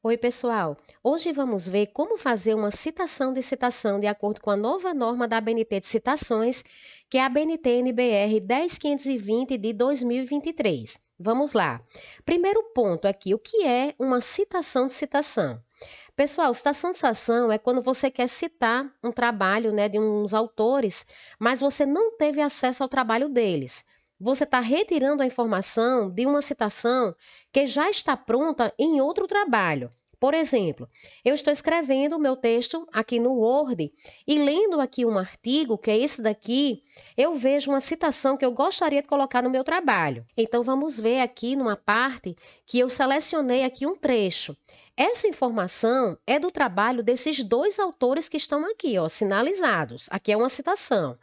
Oi, pessoal. Hoje vamos ver como fazer uma citação de citação de acordo com a nova norma da ABNT de citações, que é a ABNT-NBR 10520 de 2023. Vamos lá. Primeiro ponto aqui, o que é uma citação de citação? Pessoal, citação de citação é quando você quer citar um trabalho, né, de uns autores, mas você não teve acesso ao trabalho deles. Você está retirando a informação de uma citação que já está pronta em outro trabalho. Por exemplo, eu estou escrevendo o meu texto aqui no Word e lendo aqui um artigo, que é esse daqui, eu vejo uma citação que eu gostaria de colocar no meu trabalho. Então, vamos ver aqui numa parte que eu selecionei aqui um trecho. Essa informação é do trabalho desses dois autores que estão aqui, ó, sinalizados. Aqui é uma citação.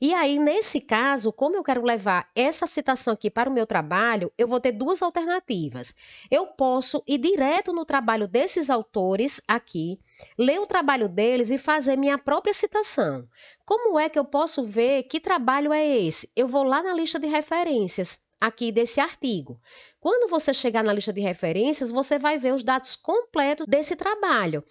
E aí, nesse caso, como eu quero levar essa citação aqui para o meu trabalho, eu vou ter duas alternativas. Eu posso ir direto no trabalho desses autores aqui, ler o trabalho deles e fazer minha própria citação. Como é que eu posso ver que trabalho é esse? Eu vou lá na lista de referências aqui desse artigo. Quando você chegar na lista de referências, você vai ver os dados completos desse trabalho.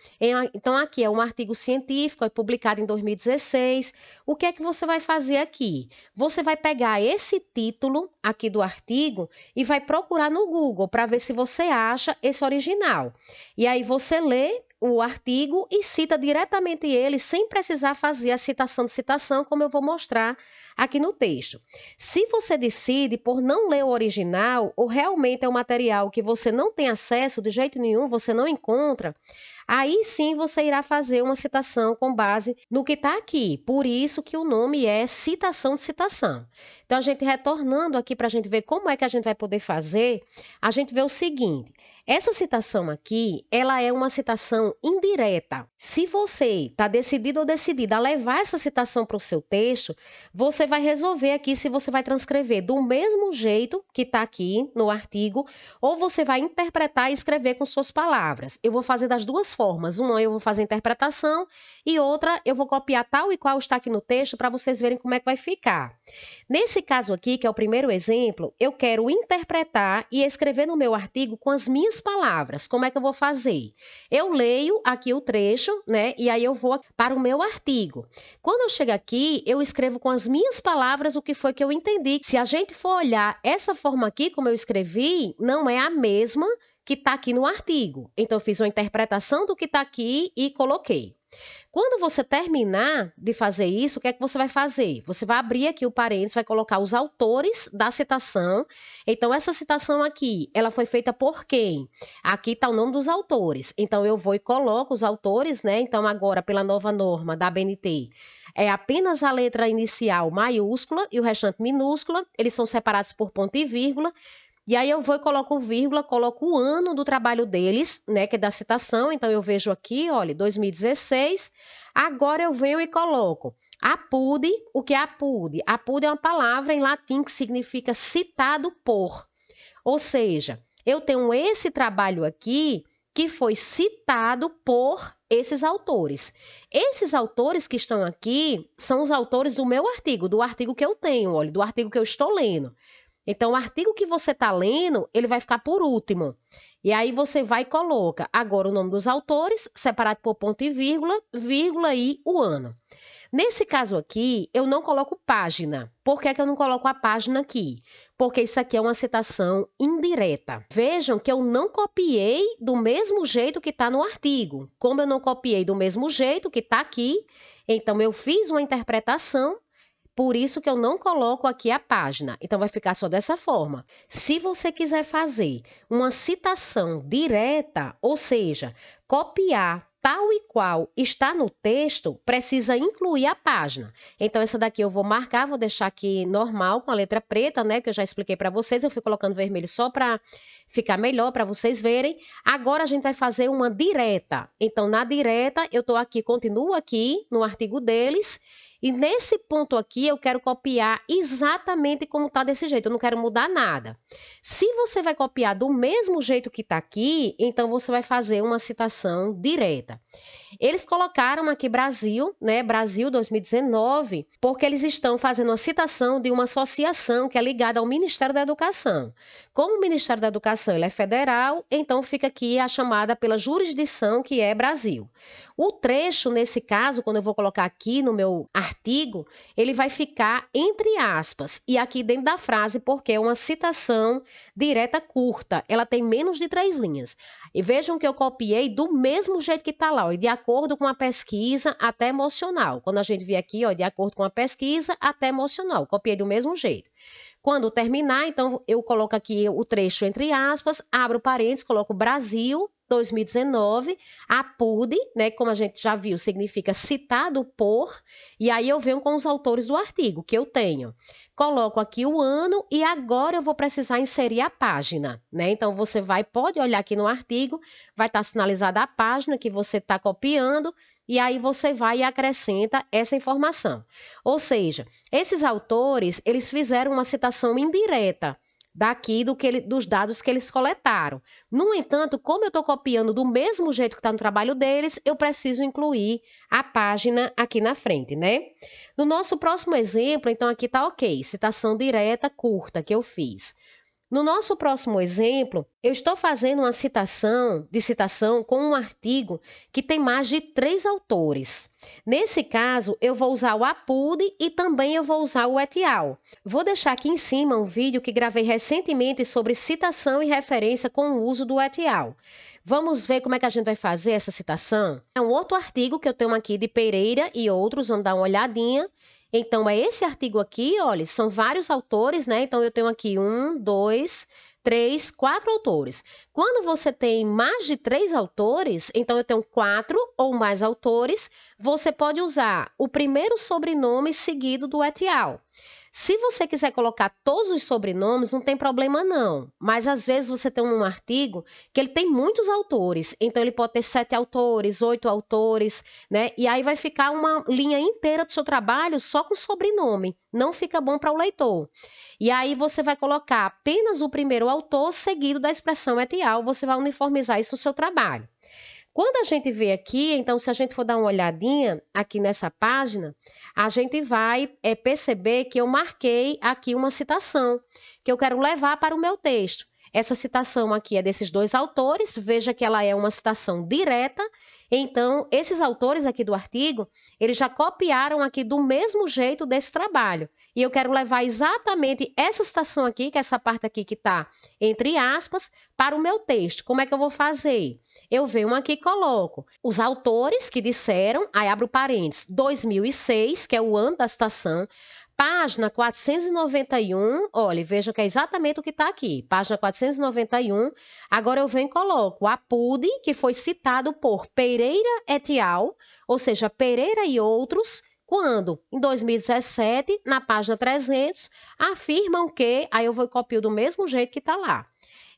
Então, aqui é um artigo científico, é publicado em 2016. O que é que você vai fazer aqui? Você vai pegar esse título aqui do artigo e vai procurar no Google para ver se você acha esse original. E aí você lê o artigo e cita diretamente ele, sem precisar fazer a citação de citação, como eu vou mostrar aqui no texto. Se você decide por não ler o original, ou realmente é um material que você não tem acesso de jeito nenhum, você não encontra, aí sim você irá fazer uma citação com base no que está aqui. Por isso que o nome é citação de citação. Então, a gente retornando aqui para a gente ver como é que a gente vai poder fazer, a gente vê o seguinte: essa citação aqui, ela é uma citação indireta. Se você está decidido ou decidida a levar essa citação para o seu texto, você vai resolver aqui se você vai transcrever do mesmo jeito que está aqui no artigo, ou você vai interpretar e escrever com suas palavras. Eu vou fazer das duas formas. Uma eu vou fazer interpretação e outra eu vou copiar tal e qual está aqui no texto para vocês verem como é que vai ficar. Nesse caso aqui, que é o primeiro exemplo, eu quero interpretar e escrever no meu artigo com as minhas palavras. Como é que eu vou fazer? Eu leio aqui o trecho, né? E aí eu vou para o meu artigo. Quando eu chego aqui, eu escrevo com as minhas palavras o que foi que eu entendi. Se a gente for olhar essa forma aqui, como eu escrevi, não é a mesma que está aqui no artigo. Então, eu fiz uma interpretação do que está aqui e coloquei. Quando você terminar de fazer isso, o que é que você vai fazer? Você vai abrir aqui o parênteses, vai colocar os autores da citação. Então, essa citação aqui, ela foi feita por quem? Aqui está o nome dos autores. Então, eu vou e coloco os autores, né? Então, agora, pela nova norma da ABNT, é apenas a letra inicial maiúscula e o restante minúscula. Eles são separados por ponto e vírgula. E aí eu vou e coloco vírgula, coloco o ano do trabalho deles, né, que é da citação. Então eu vejo aqui, olha, 2016. Agora eu venho e coloco apud. O que é apud? Apud é uma palavra em latim que significa citado por. Ou seja, eu tenho esse trabalho aqui que foi citado por esses autores. Esses autores que estão aqui são os autores do meu artigo, do artigo que eu tenho, olha, do artigo que eu estou lendo. Então, o artigo que você está lendo, ele vai ficar por último. E aí você vai e coloca agora o nome dos autores, separado por ponto e vírgula e o ano. Nesse caso aqui, eu não coloco página. Por que que eu não coloco a página aqui? Porque isso aqui é uma citação indireta. Vejam que eu não copiei do mesmo jeito que está no artigo. Como eu não copiei do mesmo jeito que está aqui, então eu fiz uma interpretação. Por isso que eu não coloco aqui a página. Então, vai ficar só dessa forma. Se você quiser fazer uma citação direta, ou seja, copiar tal e qual está no texto, precisa incluir a página. Então, essa daqui eu vou marcar, vou deixar aqui normal, com a letra preta, né? Que eu já expliquei para vocês. Eu fui colocando vermelho só para ficar melhor, para vocês verem. Agora, a gente vai fazer uma direta. Então, na direta, eu estou aqui, continuo aqui no artigo deles. E nesse ponto aqui, eu quero copiar exatamente como está desse jeito, eu não quero mudar nada. Se você vai copiar do mesmo jeito que está aqui, então você vai fazer uma citação direta. Eles colocaram aqui Brasil, né? Brasil 2019, porque eles estão fazendo uma citação de uma associação que é ligada ao Ministério da Educação. Como o Ministério da Educação ele é federal, então fica aqui a chamada pela jurisdição que é Brasil. O trecho, nesse caso, quando eu vou colocar aqui no meu artigo, ele vai ficar entre aspas, e aqui dentro da frase, porque é uma citação direta curta, ela tem menos de 3 linhas. E vejam que eu copiei do mesmo jeito que está lá, ó, de acordo com a pesquisa até emocional. Quando a gente vê aqui, ó, de acordo com a pesquisa até emocional, copiei do mesmo jeito. Quando terminar, então eu coloco aqui o trecho entre aspas, abro parênteses, coloco Brasil 2019, a PUD, né, como a gente já viu, significa citado por, e aí eu venho com os autores do artigo que eu tenho. Coloco aqui o ano e agora eu vou precisar inserir a página, né? Então você pode olhar aqui no artigo, vai estar sinalizada a página que você está copiando, e aí você vai e acrescenta essa informação. Ou seja, esses autores, eles fizeram uma citação indireta daqui dos dados que eles coletaram. No entanto, como eu estou copiando do mesmo jeito que está no trabalho deles, eu preciso incluir a página aqui na frente, né? No nosso próximo exemplo, então aqui está ok, citação direta curta que eu fiz. No nosso próximo exemplo, eu estou fazendo uma citação com um artigo que tem mais de 3 autores. Nesse caso, eu vou usar o APUD e também eu vou usar o et al. Vou deixar aqui em cima um vídeo que gravei recentemente sobre citação e referência com o uso do et al. Vamos ver como é que a gente vai fazer essa citação? É um outro artigo que eu tenho aqui de Pereira e outros, vamos dar uma olhadinha. Então, é esse artigo aqui, olha, são vários autores, né? Então, eu tenho aqui 1, 2, 3, 4 autores. Quando você tem mais de 3 autores, então eu tenho 4 ou mais autores, você pode usar o primeiro sobrenome seguido do et al. Se você quiser colocar todos os sobrenomes, não tem problema não, mas às vezes você tem um artigo que ele tem muitos autores, então ele pode ter 7 autores, 8 autores, né? E aí vai ficar uma linha inteira do seu trabalho só com sobrenome, não fica bom para o leitor. E aí você vai colocar apenas o primeiro autor seguido da expressão et al, você vai uniformizar isso no seu trabalho. Quando a gente vê aqui, então, se a gente for dar uma olhadinha aqui nessa página, a gente vai perceber que eu marquei aqui uma citação que eu quero levar para o meu texto. Essa citação aqui é desses 2 autores, veja que ela é uma citação direta, então, esses autores aqui do artigo, eles já copiaram aqui do mesmo jeito desse trabalho. E eu quero levar exatamente essa citação aqui, que é essa parte aqui que está entre aspas, para o meu texto. Como é que eu vou fazer? Eu venho aqui e coloco os autores que disseram, aí abro parênteses, 2006, que é o ano da citação, página 491, olha, vejam que é exatamente o que está aqui, página 491. Agora eu venho e coloco a PUD, que foi citado por Pereira et al., ou seja, Pereira e outros, quando, em 2017, na página 300, afirmam que, aí eu vou e copio do mesmo jeito que está lá.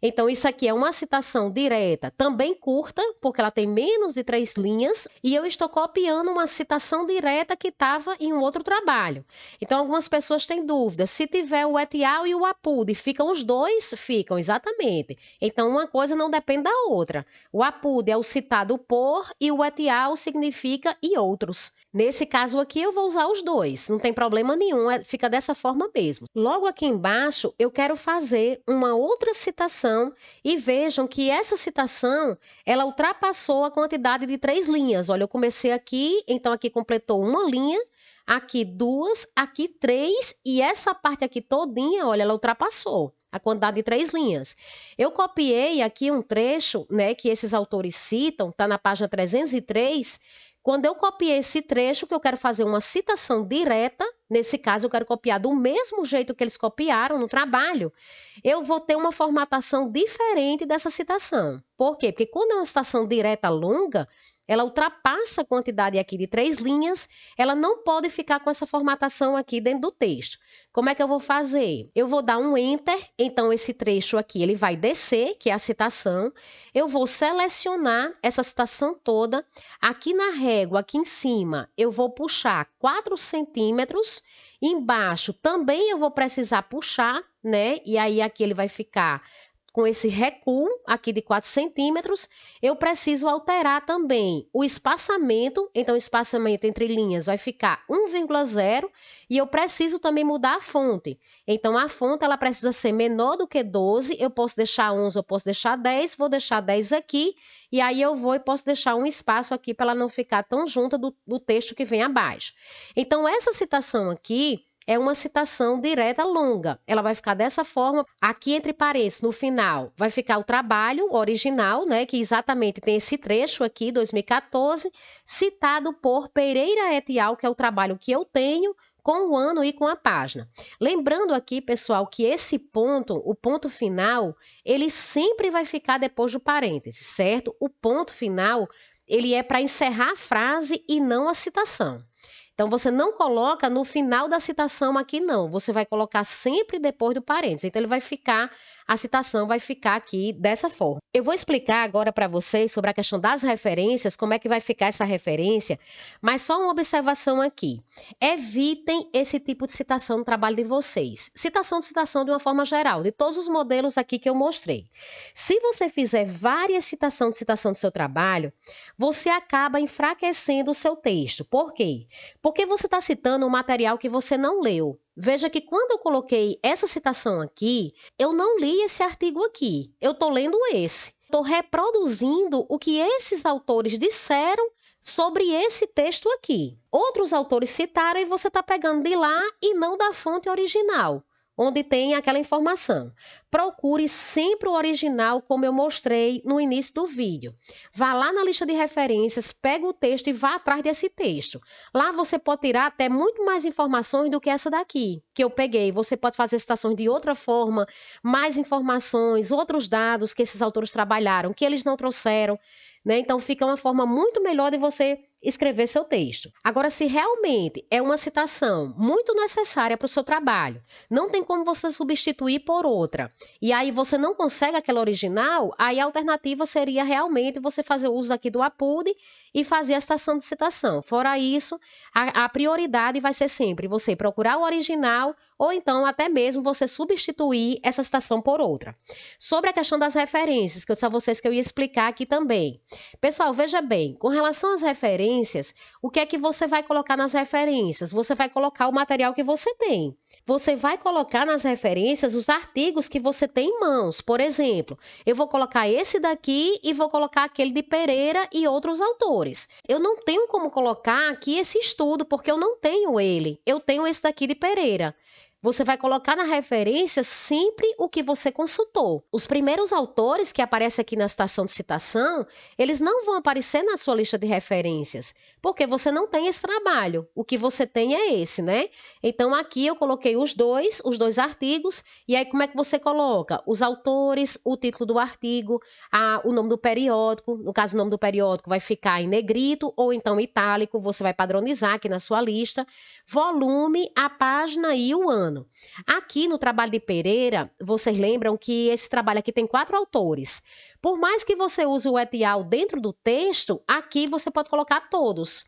Então, isso aqui é uma citação direta, também curta, porque ela tem menos de 3 linhas, e eu estou copiando uma citação direta que estava em um outro trabalho. Então, algumas pessoas têm dúvidas. Se tiver o et al. E o APUD, ficam os dois? Ficam, exatamente. Então, uma coisa não depende da outra. O APUD é o citado por e o et al. Significa e outros. Nesse caso aqui, eu vou usar os dois, não tem problema nenhum, fica dessa forma mesmo. Logo aqui embaixo, eu quero fazer uma outra citação e vejam que essa citação, ela ultrapassou a quantidade de 3 linhas. Olha, eu comecei aqui, então aqui completou uma linha, aqui 2, aqui 3 e essa parte aqui todinha, olha, ela ultrapassou a quantidade de 3 linhas. Eu copiei aqui um trecho, né, que esses autores citam, está na página 303. Quando eu copiei esse trecho, que eu quero fazer uma citação direta, nesse caso eu quero copiar do mesmo jeito que eles copiaram no trabalho, eu vou ter uma formatação diferente dessa citação. Por quê? Porque quando é uma citação direta longa, ela ultrapassa a quantidade aqui de 3 linhas, ela não pode ficar com essa formatação aqui dentro do texto. Como é que eu vou fazer? Eu vou dar um Enter, então esse trecho aqui ele vai descer, que é a citação. Eu vou selecionar essa citação toda. Aqui na régua aqui em cima, eu vou puxar 4 centímetros. Embaixo também eu vou precisar puxar, né? E aí aqui ele vai ficar com esse recuo aqui de 4 centímetros. Eu preciso alterar também o espaçamento. Então, o espaçamento entre linhas vai ficar 1,0 e eu preciso também mudar a fonte. Então, a fonte ela precisa ser menor do que 12. Eu posso deixar 11, eu posso deixar 10. Vou deixar 10 aqui. E aí eu vou e posso deixar um espaço aqui para ela não ficar tão junta do texto que vem abaixo. Então, essa citação aqui é uma citação direta longa. Ela vai ficar dessa forma. Aqui entre parênteses, no final, vai ficar o trabalho original, né, que exatamente tem esse trecho aqui, 2014, citado por Pereira et al., que é o trabalho que eu tenho, com o ano e com a página. Lembrando aqui, pessoal, que esse ponto, o ponto final, ele sempre vai ficar depois do parêntese, certo? O ponto final, ele é para encerrar a frase e não a citação. Então, você não coloca no final da citação aqui, não. Você vai colocar sempre depois do parênteses. Então, a citação vai ficar aqui dessa forma. Eu vou explicar agora para vocês sobre a questão das referências, como é que vai ficar essa referência, mas só uma observação aqui. Evitem esse tipo de citação no trabalho de vocês. Citação de uma forma geral, de todos os modelos aqui que eu mostrei. Se você fizer várias citações de citação do seu trabalho, você acaba enfraquecendo o seu texto. Por quê? Porque você está citando um material que você não leu. Veja que quando eu coloquei essa citação aqui, eu não li esse artigo aqui. Eu estou lendo esse. Estou reproduzindo o que esses autores disseram sobre esse texto aqui. Outros autores citaram e você está pegando de lá e não da fonte original, onde tem aquela informação. Procure sempre o original, como eu mostrei no início do vídeo. Vá lá na lista de referências, pega o texto e vá atrás desse texto. Lá você pode tirar até muito mais informações do que essa daqui, que eu peguei. Você pode fazer citações de outra forma, mais informações, outros dados que esses autores trabalharam, que eles não trouxeram, né? Então, fica uma forma muito melhor de você escrever seu texto. Agora, se realmente é uma citação muito necessária para o seu trabalho, não tem como você substituir por outra, e aí você não consegue aquela original, aí a alternativa seria realmente você fazer uso aqui do APUD e fazer a estação de citação. Fora isso, a prioridade vai ser sempre você procurar o original ou então até mesmo você substituir essa citação por outra. Sobre a questão das referências, que eu disse a vocês que eu ia explicar aqui também. Pessoal, veja bem, com relação às referências, o que é que você vai colocar nas referências? Você vai colocar o material que você tem. Você vai colocar nas referências os artigos que você tem em mãos. Por exemplo, eu vou colocar esse daqui e vou colocar aquele de Pereira e outros autores. Eu não tenho como colocar aqui esse estudo, porque eu não tenho ele. Eu tenho esse daqui de Pereira. Você vai colocar na referência sempre o que você consultou. Os primeiros autores que aparecem aqui na estação de citação, eles não vão aparecer na sua lista de referências, porque você não tem esse trabalho. O que você tem é esse, né? Então, aqui eu coloquei os dois artigos, e aí como é que você coloca? Os autores, o título do artigo, o nome do periódico. No caso, o nome do periódico vai ficar em negrito ou então itálico, você vai padronizar aqui na sua lista. Volume, a página e o ano. Aqui no trabalho de Pereira, vocês lembram que esse trabalho aqui tem 4 autores. Por mais que você use o et al. Dentro do texto, aqui você pode colocar todos.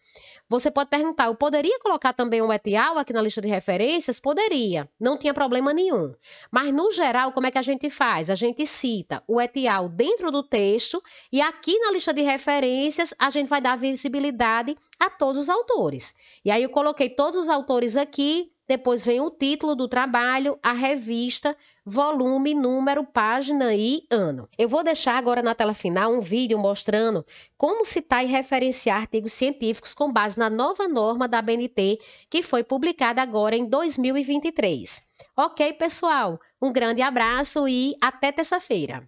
Você pode perguntar, eu poderia colocar também o et al. Aqui na lista de referências? Poderia, não tinha problema nenhum. Mas, no geral, como é que a gente faz? A gente cita o et al. Dentro do texto e aqui na lista de referências a gente vai dar visibilidade a todos os autores. E aí eu coloquei todos os autores aqui, depois vem o título do trabalho, a revista, volume, número, página e ano. Eu vou deixar agora na tela final um vídeo mostrando como citar e referenciar artigos científicos com base na nova norma da ABNT, que foi publicada agora em 2023. Ok, pessoal? Um grande abraço e até terça-feira.